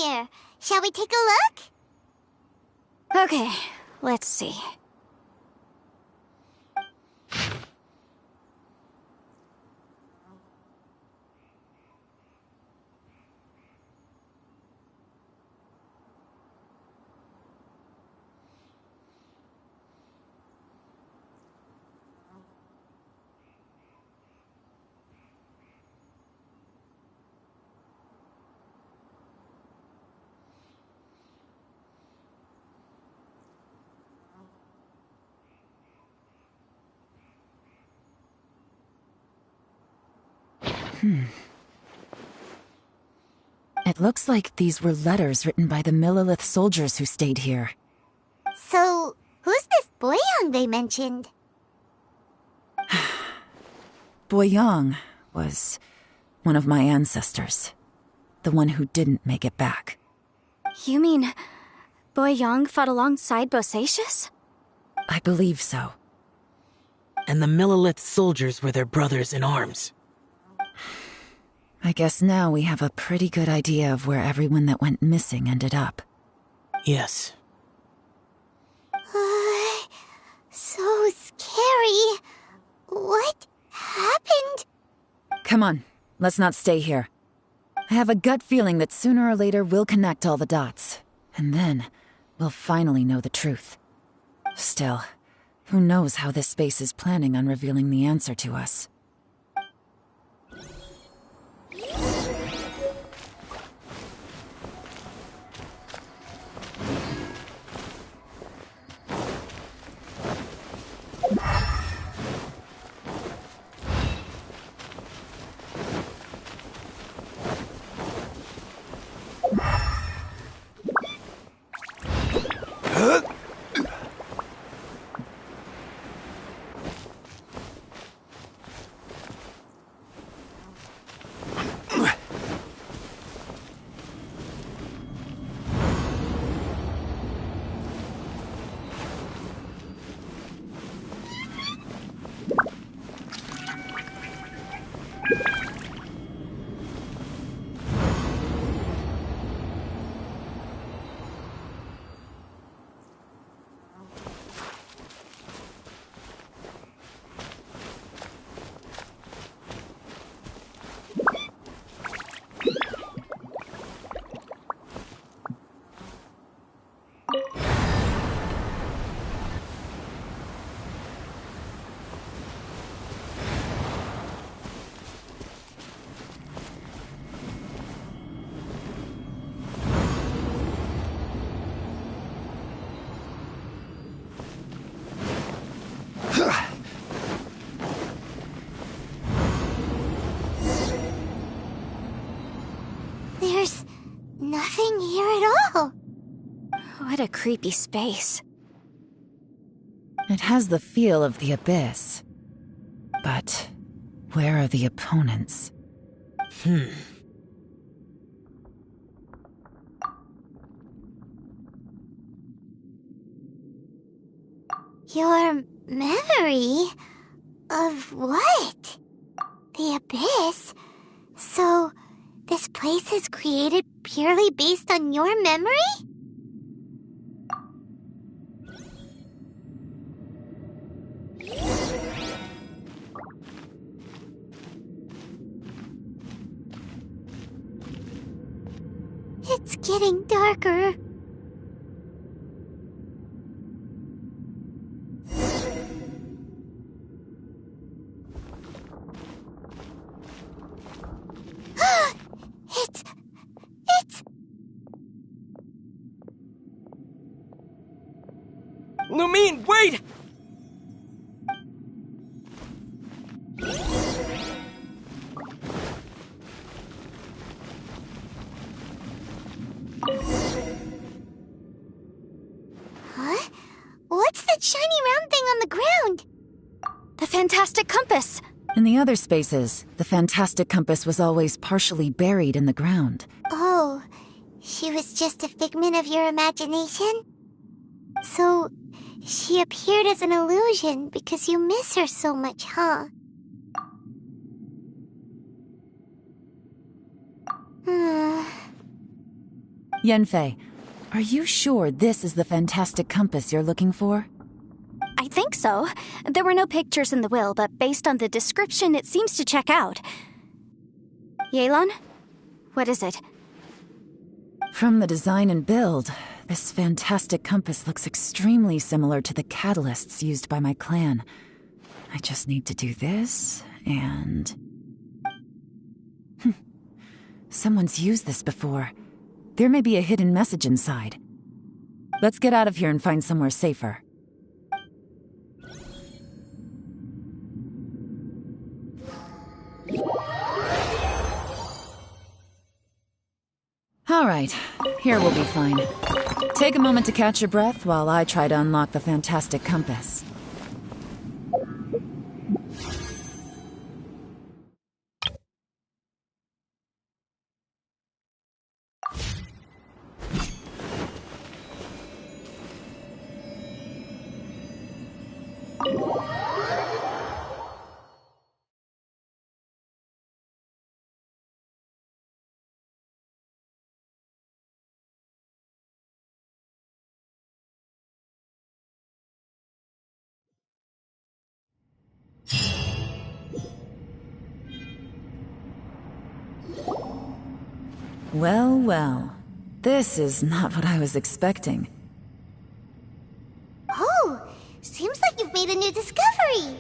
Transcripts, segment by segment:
here. Shall we take a look? Okay, let's see. It looks like these were letters written by the Millelith soldiers who stayed here. So, who's this Boyang they mentioned? Boyang was one of my ancestors. The one who didn't make it back. You mean Boyang fought alongside Bosacius? I believe so. And the Millelith soldiers were their brothers in arms. I guess now we have a pretty good idea of where everyone that went missing ended up. Yes. So scary. What happened? Come on, let's not stay here. I have a gut feeling that sooner or later we'll connect all the dots. And then, we'll finally know the truth. Still, who knows how this space is planning on revealing the answer to us. There's nothing here at all. What a creepy space. It has the feel of the Abyss. But where are the opponents? Your memory? Of what? The Abyss? So, this place is created purely based on your memory? It's getting darker. It's... Lumine, wait! Huh? What's that shiny round thing on the ground? The fantastic compass! In the other spaces, the fantastic compass was always partially buried in the ground. Oh, she was just a figment of your imagination? So, she appeared as an illusion because you miss her so much, huh? Yenfei, are you sure this is the fantastic compass you're looking for? I think so. There were no pictures in the will, but based on the description, it seems to check out. Yelan? What is it? From the design and build, this fantastic compass looks extremely similar to the catalysts used by my clan. I just need to do this, and... Someone's used this before. There may be a hidden message inside. Let's get out of here and find somewhere safer. All right, here we'll be fine. Take a moment to catch your breath while I try to unlock the fantastic compass. Well, well. This is not what I was expecting. Oh, seems like you've made a new discovery.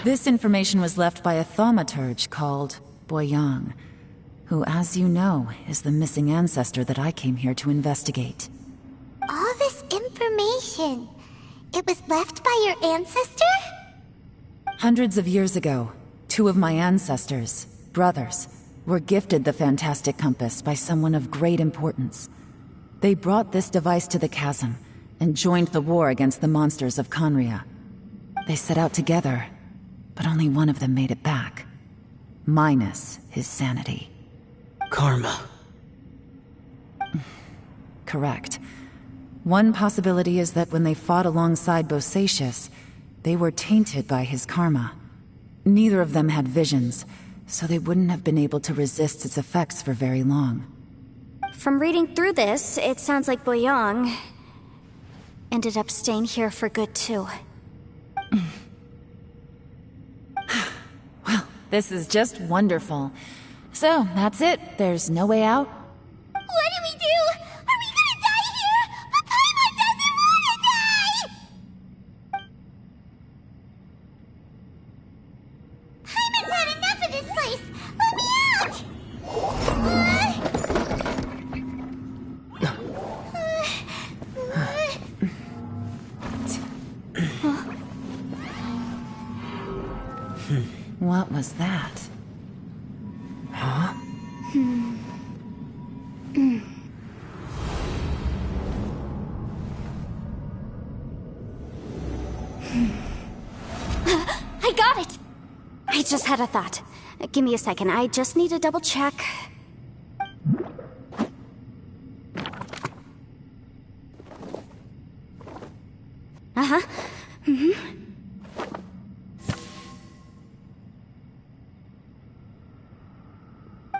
This information was left by a thaumaturge called Boyang, who, as you know, is the missing ancestor that I came here to investigate. All this information, it was left by your ancestor? Hundreds of years ago, two of my ancestors, brothers, were gifted the fantastic compass by someone of great importance. They brought this device to the chasm and joined the war against the monsters of Conria. They set out together, but only one of them made it back. Minus his sanity. Karma. Correct. One possibility is that when they fought alongside Bosacius, they were tainted by his karma. Neither of them had visions, so they wouldn't have been able to resist its effects for very long. From reading through this, it sounds like Boyang ended up staying here for good too. Well, this is just wonderful. So, that's it. There's no way out? What do we do? Are we gonna die here? But Paimon doesn't wanna die! Paimon's had enough of this place! Let me out! What was that? Huh? I got it! I just had a thought. Give me a second, I just need to double check. Uh-huh.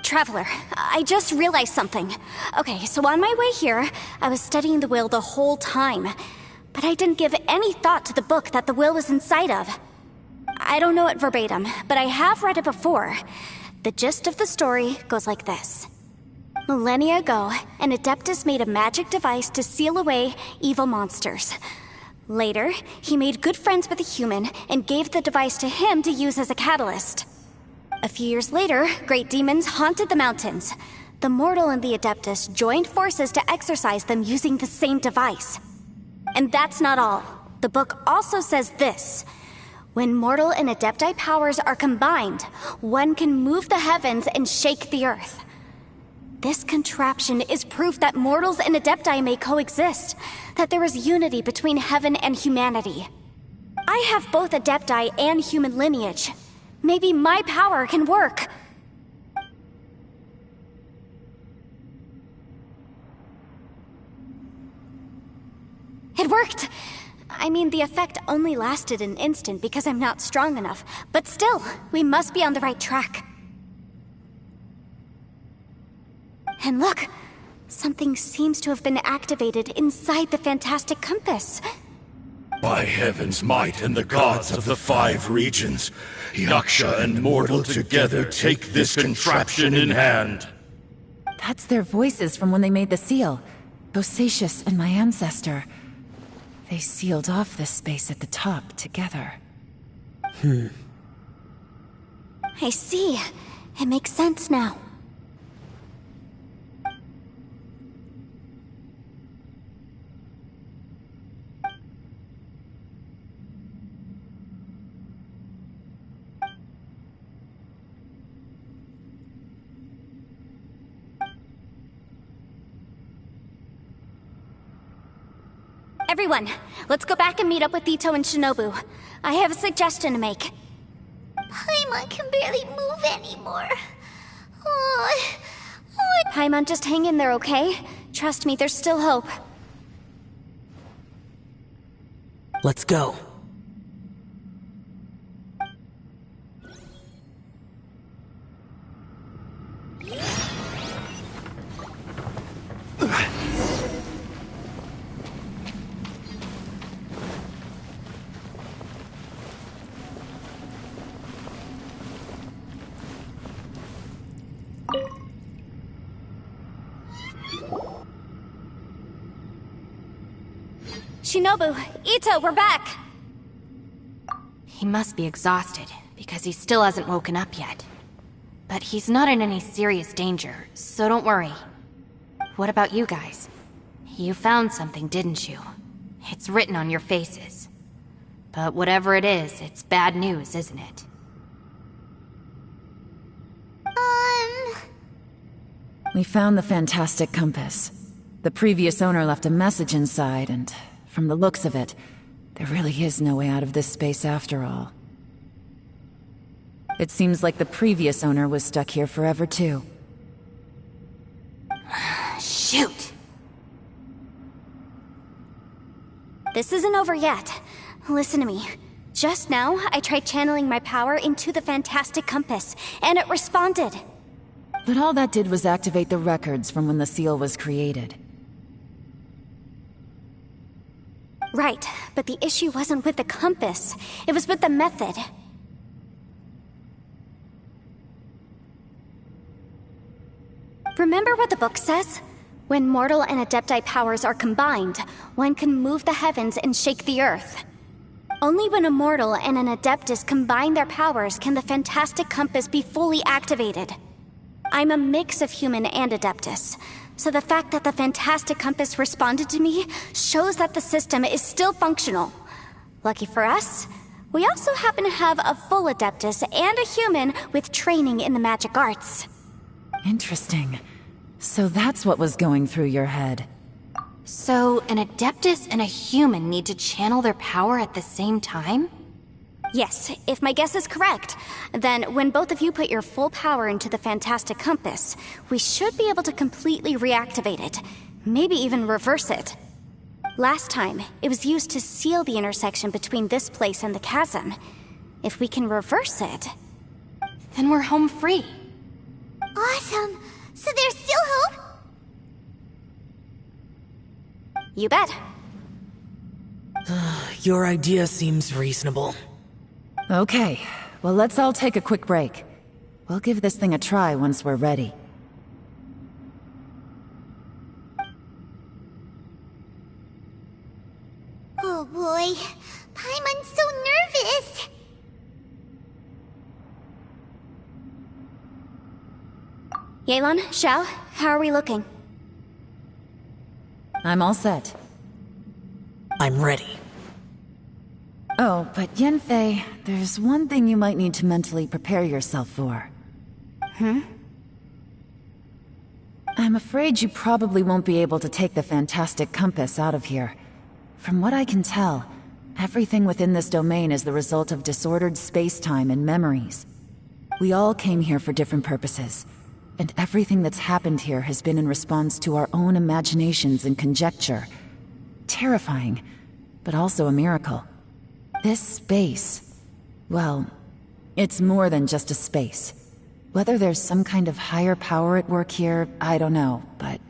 Traveler, I just realized something. Okay, so on my way here, I was studying the will the whole time. But I didn't give any thought to the book that the will was inside of. I don't know it verbatim, but I have read it before. The gist of the story goes like this. Millennia ago, an Adeptus made a magic device to seal away evil monsters. Later, he made good friends with a human and gave the device to him to use as a catalyst. A few years later, great demons haunted the mountains. The mortal and the Adeptus joined forces to exorcise them using the same device. And that's not all. The book also says this. When mortal and Adepti powers are combined, one can move the heavens and shake the earth. This contraption is proof that mortals and Adepti may coexist, that there is unity between heaven and humanity. I have both Adepti and human lineage. Maybe my power can work. It worked! I mean, the effect only lasted an instant because I'm not strong enough, but still, we must be on the right track. And look! Something seems to have been activated inside the fantastic compass. By heaven's might and the gods of the 5 regions, Yaksha and mortal together take this contraption in hand. That's their voices from when they made the seal. Bosacius and my ancestor. They sealed off this space at the top together. I see. It makes sense now. Everyone, let's go back and meet up with Ito and Shinobu. I have a suggestion to make. Paimon can barely move anymore. Paimon, just hang in there, okay? Trust me, there's still hope. Let's go. Shinobu, Ito, we're back! He must be exhausted, because he still hasn't woken up yet. But he's not in any serious danger, so don't worry. What about you guys? You found something, didn't you? It's written on your faces. But whatever it is, it's bad news, isn't it? We found the fantastic compass. The previous owner left a message inside, and from the looks of it, there really is no way out of this space after all. It seems like the previous owner was stuck here forever too. Shoot! This isn't over yet. Listen to me. Just now, I tried channeling my power into the fantastic compass, and it responded. But all that did was activate the records from when the seal was created. Right, but the issue wasn't with the compass. It was with the method. Remember what the book says? When mortal and Adepti powers are combined, one can move the heavens and shake the earth. Only when a mortal and an Adeptus combine their powers can the fantastic compass be fully activated. I'm a mix of human and Adeptus, so the fact that the fantastic compass responded to me shows that the system is still functional. Lucky for us, We also happen to have a full Adeptus and a human with training in the magic arts. Interesting. So that's what was going through your head. So, an Adeptus and a human need to channel their power at the same time? Yes, if my guess is correct, then when both of you put your full power into the Fantastic Compass, we should be able to completely reactivate it, maybe even reverse it. Last time, it was used to seal the intersection between this place and the chasm. If we can reverse it... Then we're home free. Awesome! So there's still hope? You bet. Your idea seems reasonable. Okay, well let's all take a quick break. We'll give this thing a try once we're ready. Oh boy, Paimon's so nervous! Yelan, Xiao, how are we looking? I'm all set. I'm ready. Oh, but Yanfei, there's one thing you might need to mentally prepare yourself for. I'm afraid you probably won't be able to take the Fantastic Compass out of here. From what I can tell, everything within this domain is the result of disordered space-time and memories. We all came here for different purposes, and everything that's happened here has been in response to our own imaginations and conjecture. Terrifying, but also a miracle. This space, well, it's more than just a space. Whether there's some kind of higher power at work here, I don't know, but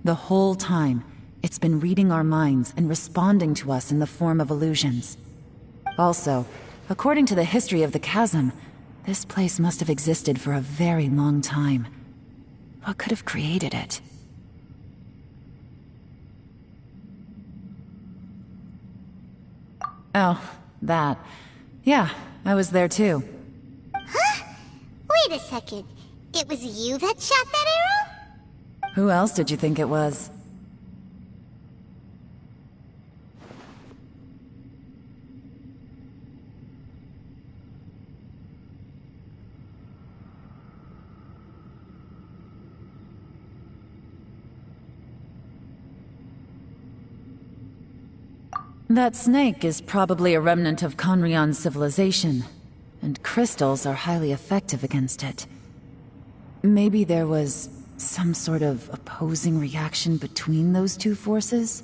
the whole time, it's been reading our minds and responding to us in the form of illusions. Also, according to the history of the chasm, this place must have existed for a very long time. What could have created it? Oh, that. Yeah, I was there too. Huh? Wait a second. It was you that shot that arrow? Who else did you think it was? That snake is probably a remnant of Conrion's civilization, and crystals are highly effective against it. Maybe there was some sort of opposing reaction between those two forces?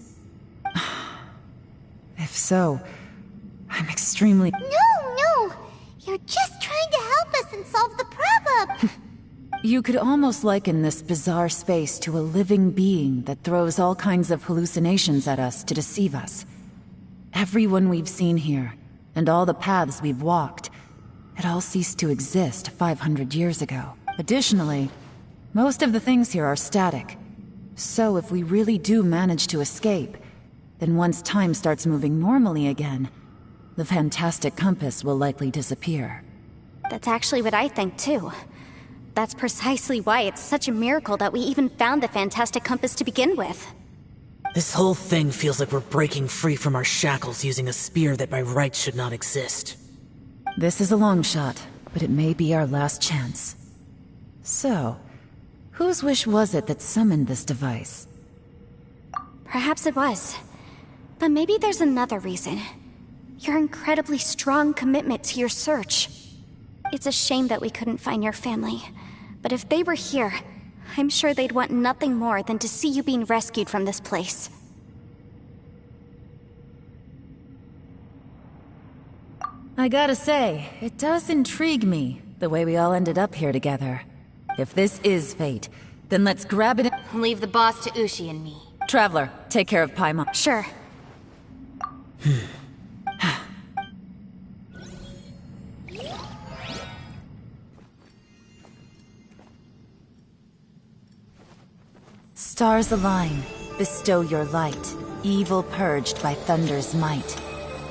If so, I'm extremely... No! You're just trying to help us and solve the problem! You could almost liken this bizarre space to a living being that throws all kinds of hallucinations at us to deceive us. Everyone we've seen here, and all the paths we've walked, it all ceased to exist 500 years ago. Additionally, most of the things here are static. So if we really do manage to escape, then once time starts moving normally again, the Fantastic Compass will likely disappear. That's actually what I think too. That's precisely why it's such a miracle that we even found the Fantastic Compass to begin with. This whole thing feels like we're breaking free from our shackles using a spear that by rights should not exist. This is a long shot, but it may be our last chance. So, whose wish was it that summoned this device? Perhaps it was. But maybe there's another reason. Your incredibly strong commitment to your search. It's a shame that we couldn't find your family. But if they were here, I'm sure they'd want nothing more than to see you being rescued from this place. I gotta say, it does intrigue me, the way we all ended up here together. If this is fate, then let's grab it. Leave the boss to Ushi and me. Traveler, take care of Paimon. Sure. Stars align, bestow your light, evil purged by thunder's might.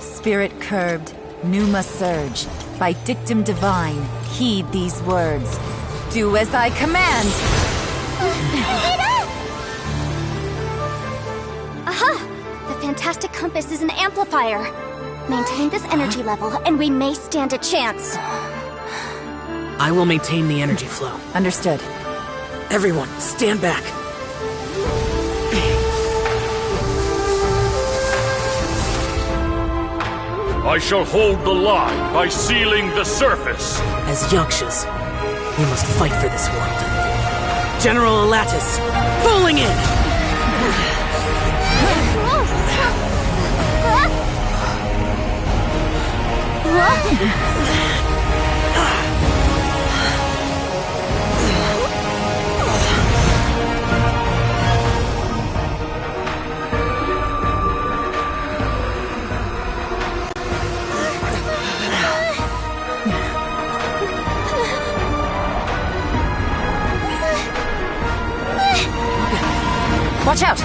Spirit curbed, pneuma surge, by dictum divine, heed these words. Do as I command! Aha! The Fantastic Compass is an amplifier. Maintain this energy level, and we may stand a chance. I will maintain the energy flow. Understood. Everyone, stand back. I shall hold the line by sealing the surface. As Yakshas, we must fight for this world. General Elatus, falling in! Watch out!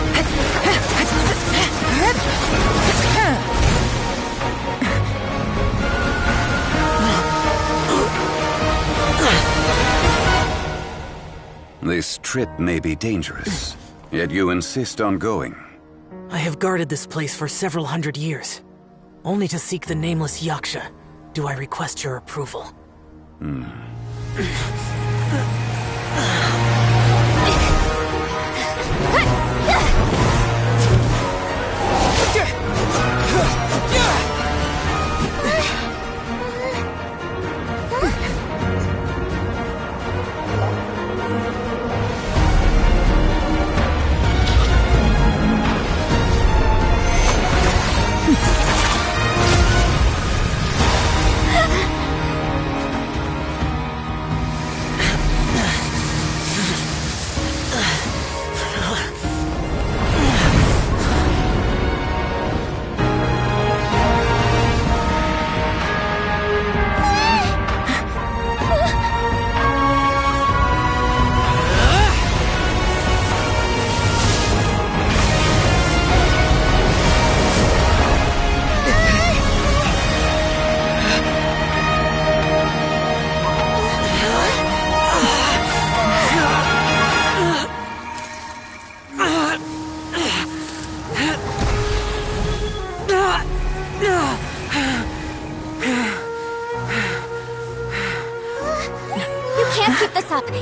This trip may be dangerous, yet you insist on going. I have guarded this place for several hundred years. Only to seek the nameless Yaksha do I request your approval.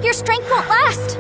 Your strength won't last!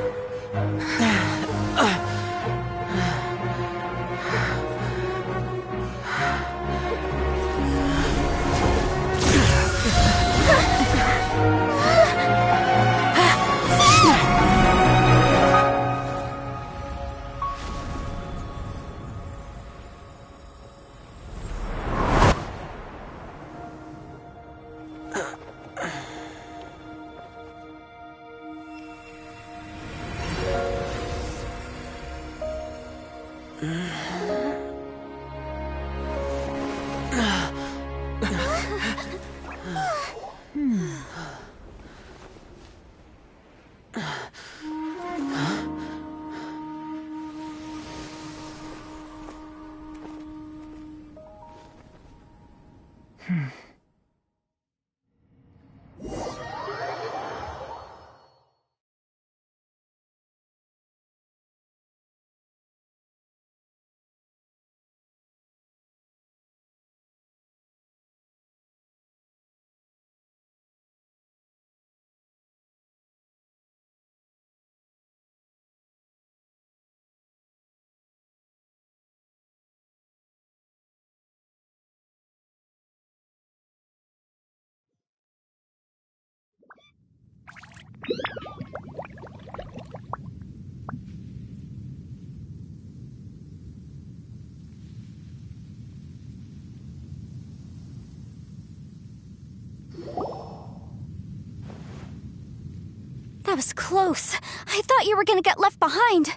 That was close. I thought you were gonna get left behind.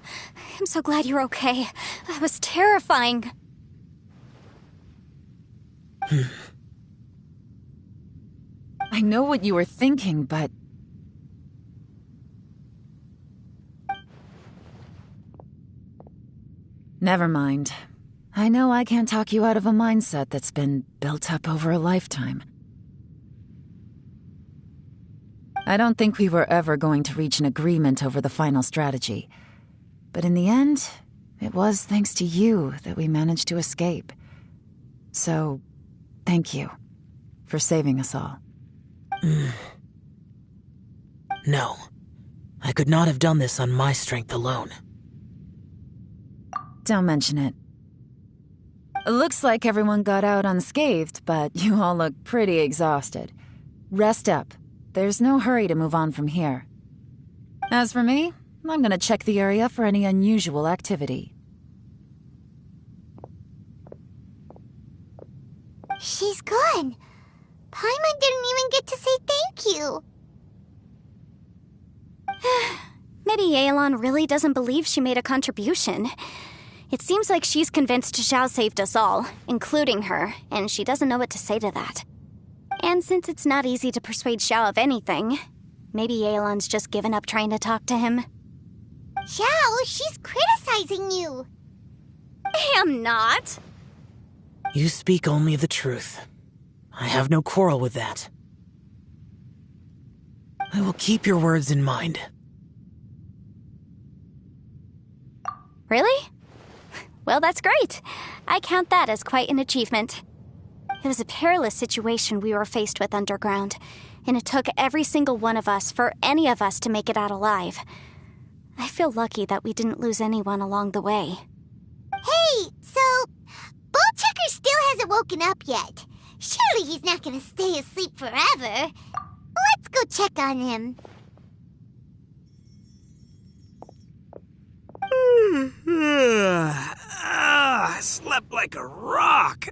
I'm so glad you're okay. That was terrifying. I know what you were thinking, but... Never mind. I know I can't talk you out of a mindset that's been built up over a lifetime. I don't think we were ever going to reach an agreement over the final strategy. But in the end, it was thanks to you that we managed to escape. So, Thank you for saving us all. No. I could not have done this on my strength alone. Don't mention it. It looks like everyone got out unscathed, but you all look pretty exhausted. Rest up. There's no hurry to move on from here. As for me, I'm gonna check the area for any unusual activity. She's gone. Paimon didn't even get to say thank you. Maybe Yelan really doesn't believe she made a contribution. It seems like she's convinced Xiao saved us all, including her, and she doesn't know what to say to that. And since it's not easy to persuade Xiao of anything, maybe Yelan's just given up trying to talk to him. Xiao, she's criticizing you. I am not. You speak only the truth. I have no quarrel with that. I will keep your words in mind. Really? Well, that's great. I count that as quite an achievement. It was a perilous situation we were faced with underground, and it took every single one of us for any of us to make it out alive. I feel lucky that we didn't lose anyone along the way. Hey, so Ballchecker still hasn't woken up yet. Surely he's not gonna stay asleep forever. Let's go check on him. I slept like a rock.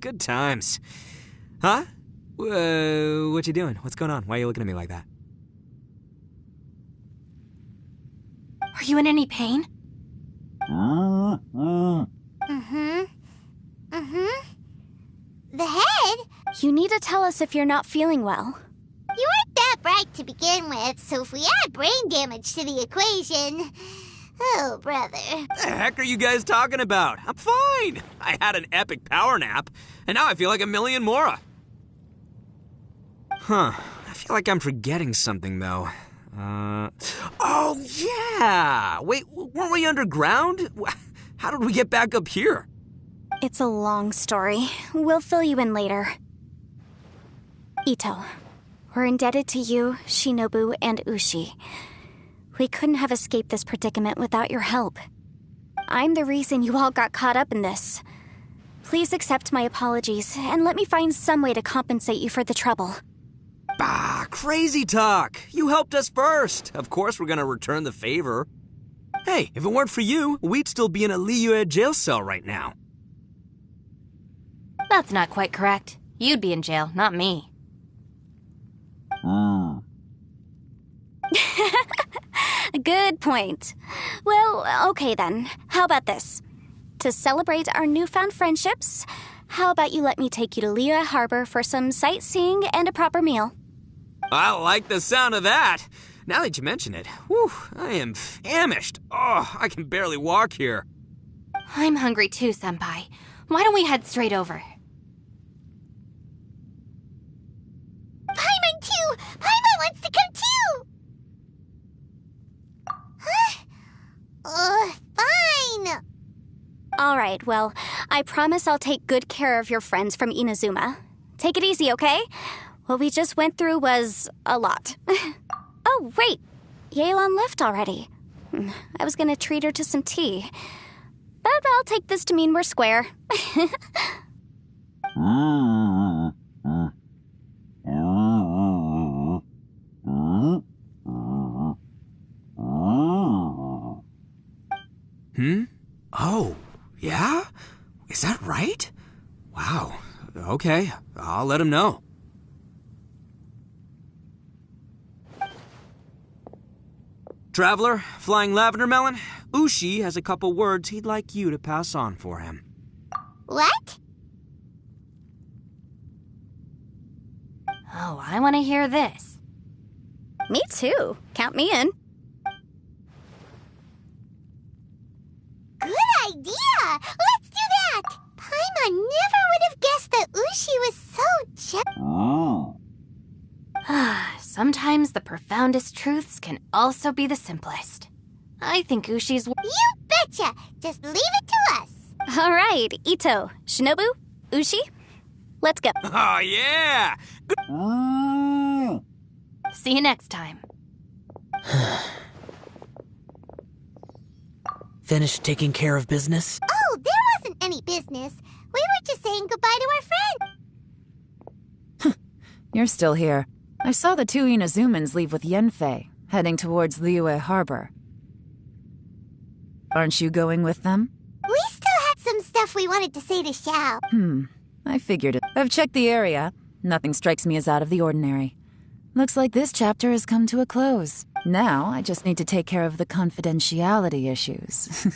Good times. Huh? What you doing? What's going on? Why are you looking at me like that? Are you in any pain? The head? You need to tell us if you're not feeling well. You weren't that bright to begin with, so if we add brain damage to the equation... Oh, brother. The heck are you guys talking about? I'm fine. I had an epic power nap, and now I feel like a million more. Huh. I feel like I'm forgetting something, though. Oh, yeah! Wait, weren't we underground? How did we get back up here? It's a long story. We'll fill you in later. Ito, we're indebted to you, Shinobu, and Ushi. We couldn't have escaped this predicament without your help. I'm the reason you all got caught up in this. Please accept my apologies, and let me find some way to compensate you for the trouble. Bah, crazy talk. You helped us first. Of course we're gonna return the favor. Hey, if it weren't for you, we'd still be in a Liyue jail cell right now. That's not quite correct. You'd be in jail, not me. Good point. Well, okay then. How about this? To celebrate our newfound friendships, how about you let me take you to Liyue Harbor for some sightseeing and a proper meal? I like the sound of that. Now that you mention it, whew, I am famished. Oh, I can barely walk here. I'm hungry too, Senpai. Why don't we head straight over? Paimon too! Paimon wants to come too! Huh? Fine! Alright, well, I promise I'll take good care of your friends from Inazuma. Take it easy, okay? What we just went through was a lot. Oh, wait! Yelan left already. I was gonna treat her to some tea. But I'll take this to mean we're square. Oh, yeah? Is that right? Wow. Okay, I'll let him know. Traveler, Flying Lavender Melon, Ushi has a couple words he'd like you to pass on for him. What? Oh, I want to hear this. Me too. Count me in. Good idea! Let's do that! Paimon never would have guessed that Ushi was so Sometimes the profoundest truths can also be the simplest. I think Ushi's... You betcha! Just leave it to us! Alright, Ito, Shinobu, Ushi, Let's go. Oh, yeah! See you next time. Finished taking care of business? Oh, there wasn't any business. We were just saying goodbye to our friend. You're still here. I saw the two Inazumans leave with Yenfei, heading towards Liyue Harbor. Aren't you going with them? We still had some stuff we wanted to say to Xiao. I figured it. I've checked the area. Nothing strikes me as out of the ordinary. Looks like this chapter has come to a close. Now, I just need to take care of the confidentiality issues.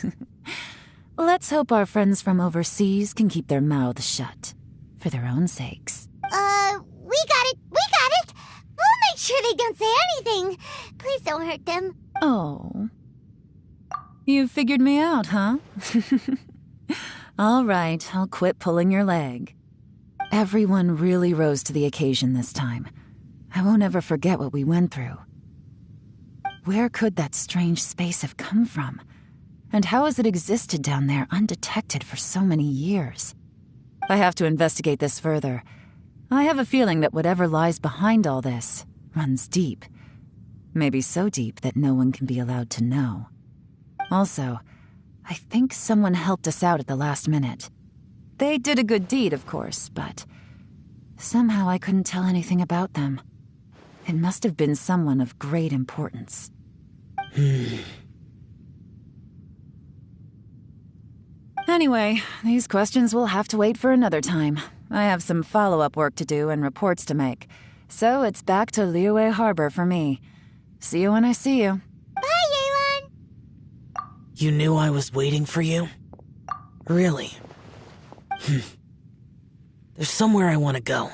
Let's hope our friends from overseas can keep their mouths shut. For their own sakes. We got it! We'll make sure they don't say anything. Please don't hurt them. Oh. You figured me out, huh? All right, I'll quit pulling your leg. Everyone really rose to the occasion this time. I won't ever forget what we went through. Where could that strange space have come from? And how has it existed down there undetected for so many years? I have to investigate this further. I have a feeling that whatever lies behind all this runs deep. Maybe so deep that no one can be allowed to know. Also, I think someone helped us out at the last minute. They did a good deed, of course, but somehow I couldn't tell anything about them. It must have been someone of great importance. Anyway, these questions will have to wait for another time. I have some follow-up work to do and reports to make. So it's back to Liyue Harbor for me. See you when I see you. Bye, Yelan! You knew I was waiting for you? Really? There's somewhere I want to go.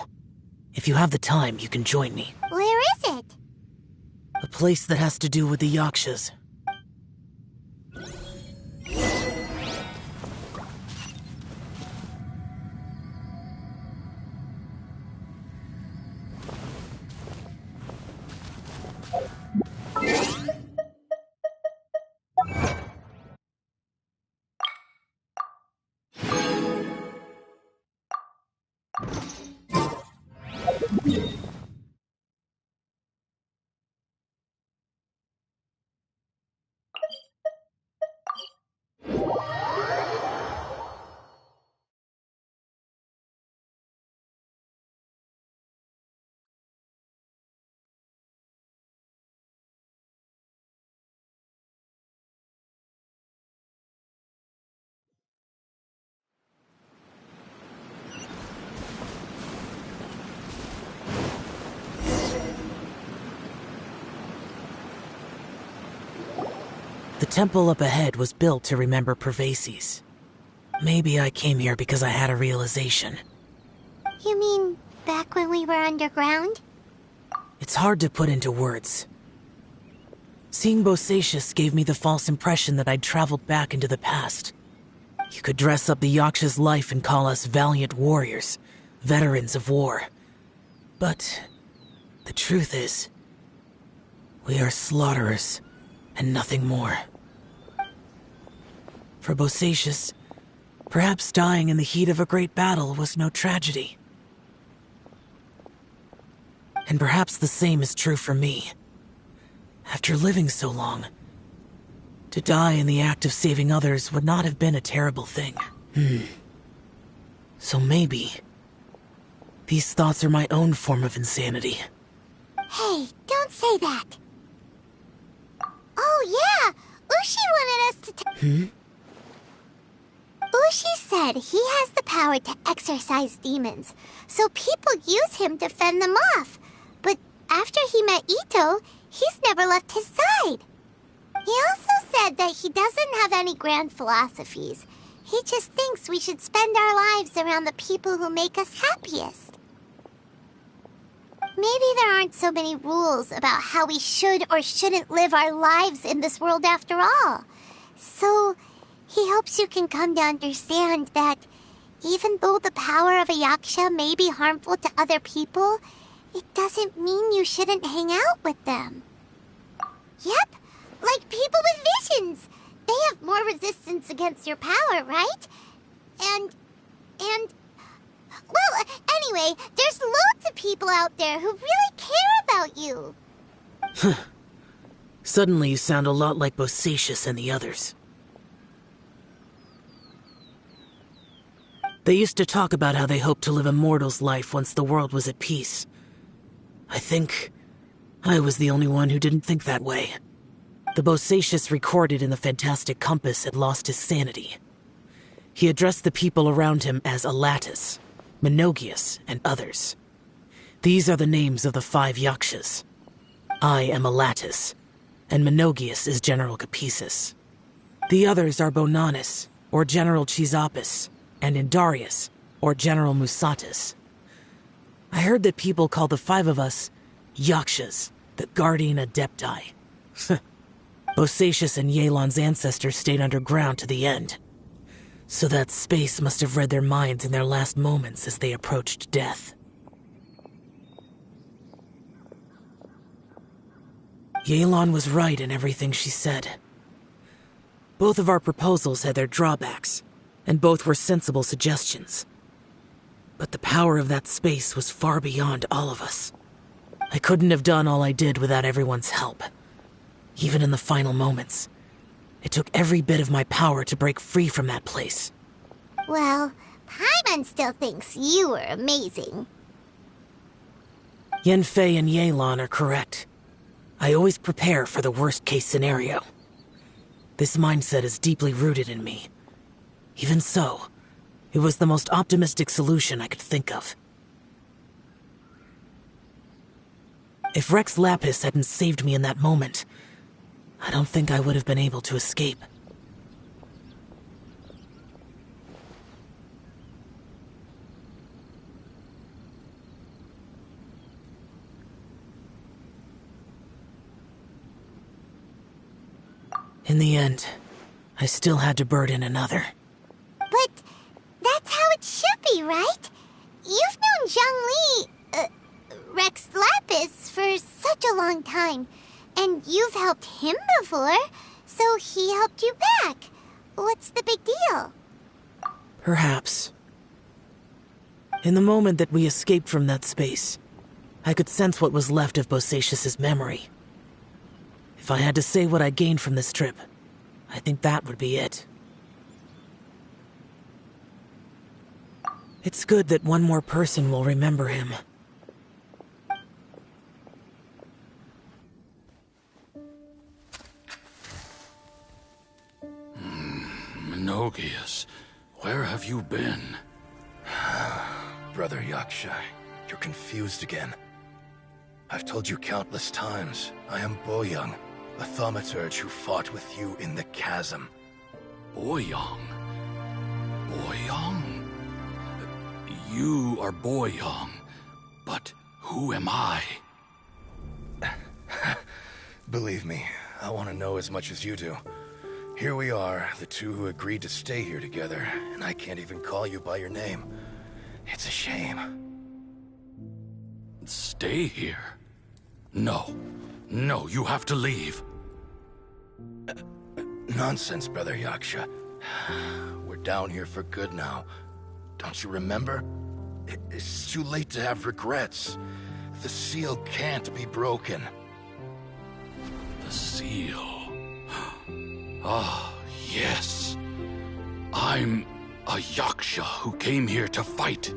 If you have the time, you can join me. Where is it? A place that has to do with the Yakshas. The temple up ahead was built to remember Pervases. Maybe I came here because I had a realization. You mean back when we were underground? It's hard to put into words. Seeing Bosacius gave me the false impression that I'd traveled back into the past. You could dress up the Yaksha's life and call us valiant warriors, veterans of war. But the truth is, we are slaughterers and nothing more. For Bosacius, perhaps dying in the heat of a great battle was no tragedy. And perhaps the same is true for me. After living so long, to die in the act of saving others would not have been a terrible thing. So maybe these thoughts are my own form of insanity. Hey, don't say that. Oh yeah, Ushi wanted us to Ushi said he has the power to exorcise demons, so people use him to fend them off. But after he met Ito, he's never left his side. He also said that he doesn't have any grand philosophies. He just thinks we should spend our lives around the people who make us happiest. Maybe there aren't so many rules about how we should or shouldn't live our lives in this world after all. So, he hopes you can come to understand that even though the power of a yaksha may be harmful to other people, it doesn't mean you shouldn't hang out with them. Yep, like people with visions. They have more resistance against your power, right? Well, Anyway, there's loads of people out there who really care about you. Suddenly you sound a lot like Bosacius and the others. They used to talk about how they hoped to live a mortal's life once the world was at peace. I think I was the only one who didn't think that way. The Bosacius recorded in the Fantastic Compass had lost his sanity. He addressed the people around him as Alatus, Menogias, and others. These are the names of the 5 Yakshas. I am Alatus, and Menogias is General Capisis. The others are Bonanis, or General Chisapis, and Indarius, or General Musatis. I heard that people call the 5 of us Yakshas, the Guardian Adepti. Bosacius and Yelan's ancestors stayed underground to the end. So that space must have read their minds in their last moments as they approached death. Yelan was right in everything she said. Both of our proposals had their drawbacks, and both were sensible suggestions. But the power of that space was far beyond all of us. I couldn't have done all I did without everyone's help. Even in the final moments, it took every bit of my power to break free from that place. Well, Paimon still thinks you were amazing. Yanfei and Yelan are correct. I always prepare for the worst-case scenario. This mindset is deeply rooted in me. Even so, it was the most optimistic solution I could think of. If Rex Lapis hadn't saved me in that moment, I don't think I would have been able to escape. In the end, I still had to burden another. But that's how it should be, right? You've known Zhang Li, Rex Lapis, for such a long time. And you've helped him before, so he helped you back. What's the big deal? Perhaps. In the moment that we escaped from that space, I could sense what was left of Bosacius's memory. If I had to say what I gained from this trip, I think that would be it. It's good that one more person will remember him. Menogias, where have you been? Brother Yaksha, you're confused again. I've told you countless times, I am Boyoung, a thaumaturge who fought with you in the chasm. Boyoung? Boyoung? You are Boyoung, but who am I? Believe me, I want to know as much as you do. Here we are, the two who agreed to stay here together, and I can't even call you by your name. It's a shame. Stay here? No. No, you have to leave. Nonsense, Brother Yaksha. We're down here for good now. Don't you remember? It's too late to have regrets. The seal can't be broken. The seal. Ah, yes. I'm a Yaksha who came here to fight.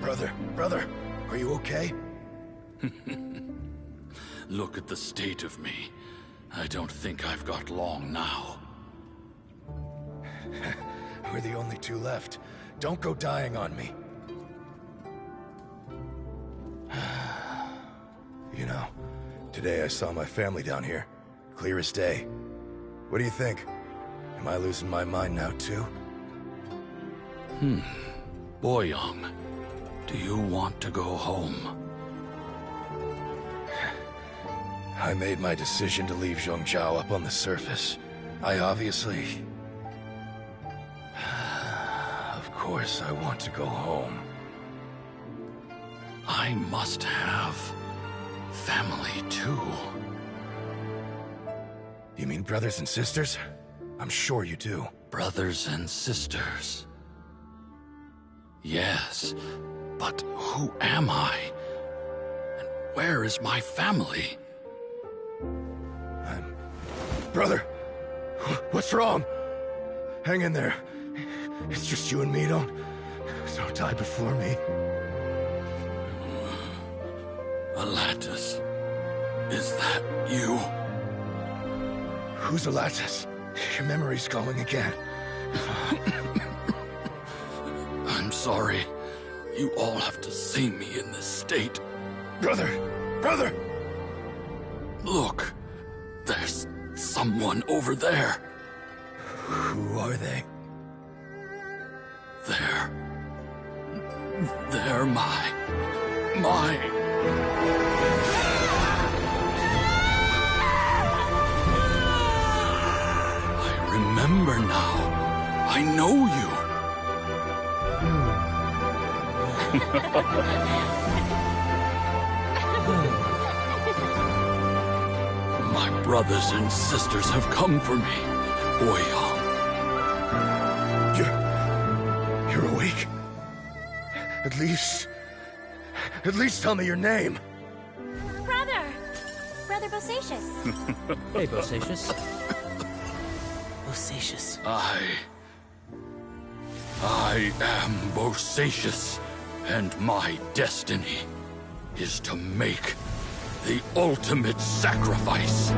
Brother, are you okay? Look at the state of me. I don't think I've got long now. We're the only two left. Don't go dying on me. You know, today I saw my family down here. Clear as day. What do you think? Am I losing my mind now too? Boyoung, do you want to go home? I made my decision to leave Zhongzhou up on the surface. I obviously... Of course I want to go home. I must have family too. You mean brothers and sisters? I'm sure you do. Brothers and sisters. Yes, but who am I? And where is my family? Brother, what's wrong? Hang in there. It's just you and me, don't die before me. Alatus, is that you? Who's Alatus? Your memory's going again. I'm sorry. You all have to see me in this state. Brother! Look, there's someone over there. Who are they? They're my... I remember now. I know you. My brothers and sisters have come for me, Boyang. You're awake? At least tell me your name. Brother Bosacius. Hey, Bosacius. Bosacius. I am Bosacius, and my destiny is to make the ultimate sacrifice.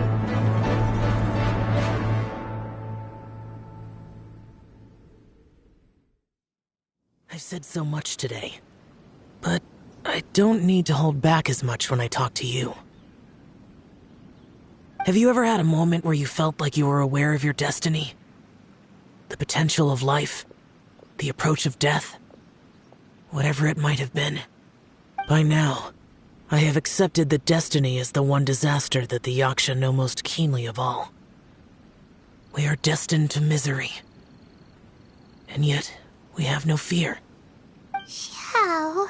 I've said so much today, but I don't need to hold back as much when I talk to you. Have you ever had a moment where you felt like you were aware of your destiny? The potential of life? The approach of death? Whatever it might have been. By now, I have accepted that destiny is the one disaster that the Yaksha know most keenly of all. We are destined to misery. And yet, we have no fear. Xiao.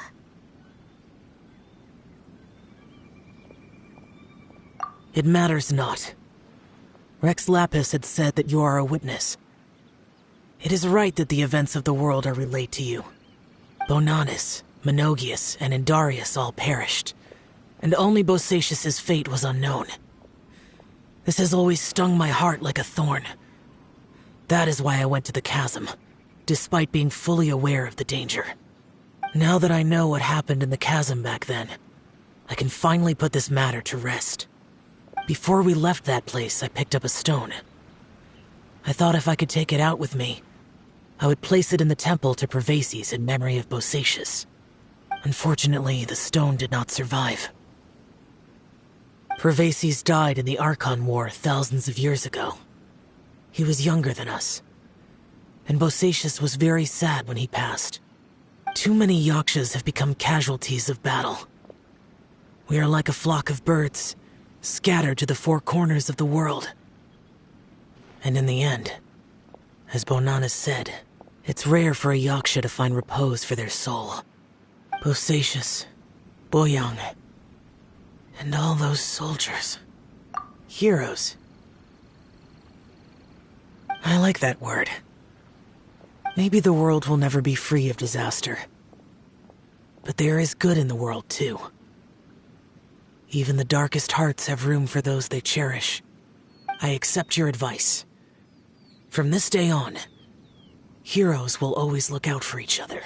It matters not. Rex Lapis had said that you are a witness. It is right that the events of the world are relayed to you. Bonanis, Menogias, and Indarius all perished, and only Bosacius's fate was unknown. This has always stung my heart like a thorn. That is why I went to the chasm, despite being fully aware of the danger. Now that I know what happened in the chasm back then, I can finally put this matter to rest. Before we left that place, I picked up a stone. I thought if I could take it out with me, I would place it in the temple to Pervases in memory of Bosacius. Unfortunately, the stone did not survive. Pervases died in the Archon War thousands of years ago. He was younger than us, and Bosacius was very sad when he passed. Too many Yakshas have become casualties of battle. We are like a flock of birds, scattered to the four corners of the world. And in the end, as Bonanis said, it's rare for a Yaksha to find repose for their soul. Bosacius, Boyang, and all those soldiers. Heroes. I like that word. Maybe the world will never be free of disaster. But there is good in the world, too. Even the darkest hearts have room for those they cherish. I accept your advice. From this day on, heroes will always look out for each other.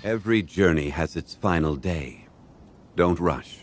Every journey has its final day. Don't rush.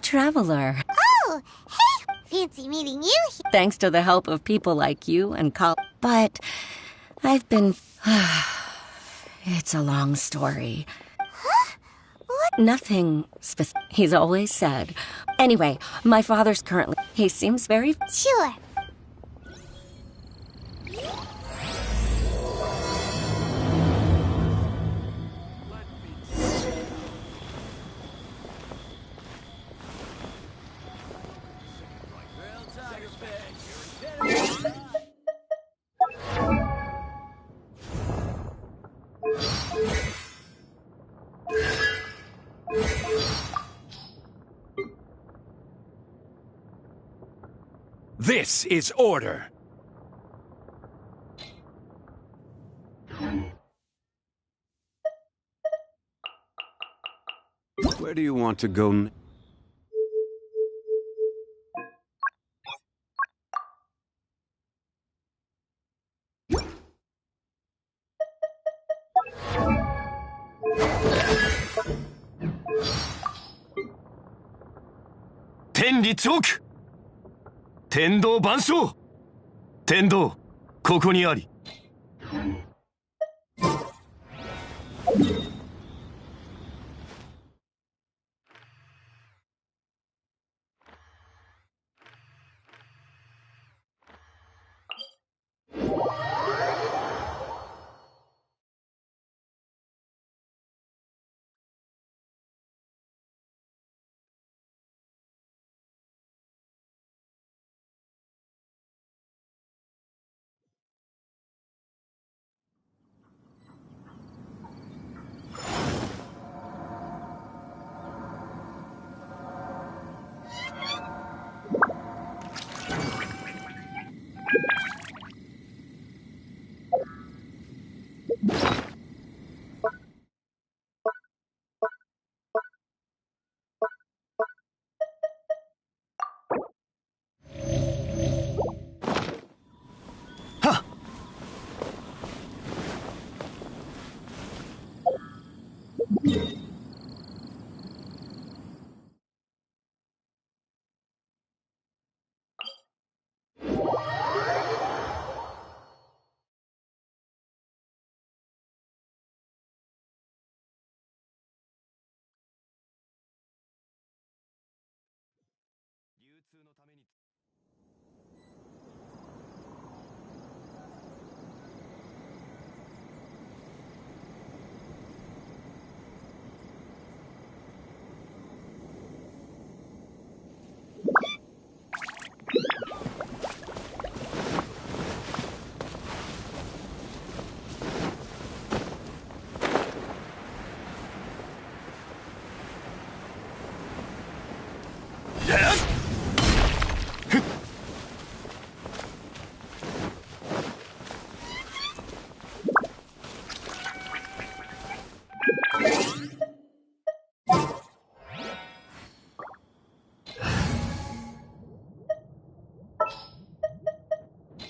Traveler. Oh, hey! Fancy meeting you. Thanks to the help of people like you and But I've been... It's a long story. Huh? What? Nothing specific. He's always said. Anyway, my father's currently... He seems very... Sure. This is order. Where do you want to go? Ten Litsoku! 天道万象天道ここにあり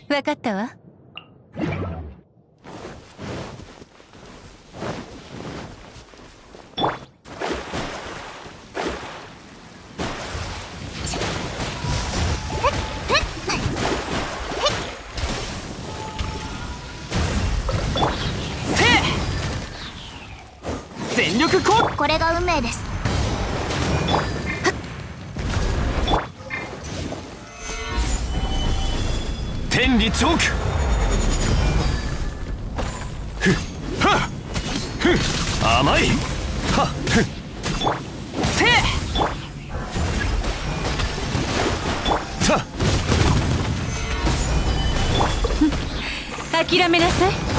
わかったわ。全力ここれが運命です。天理チョークふっはっふっ甘いはっふっせ諦めなさい。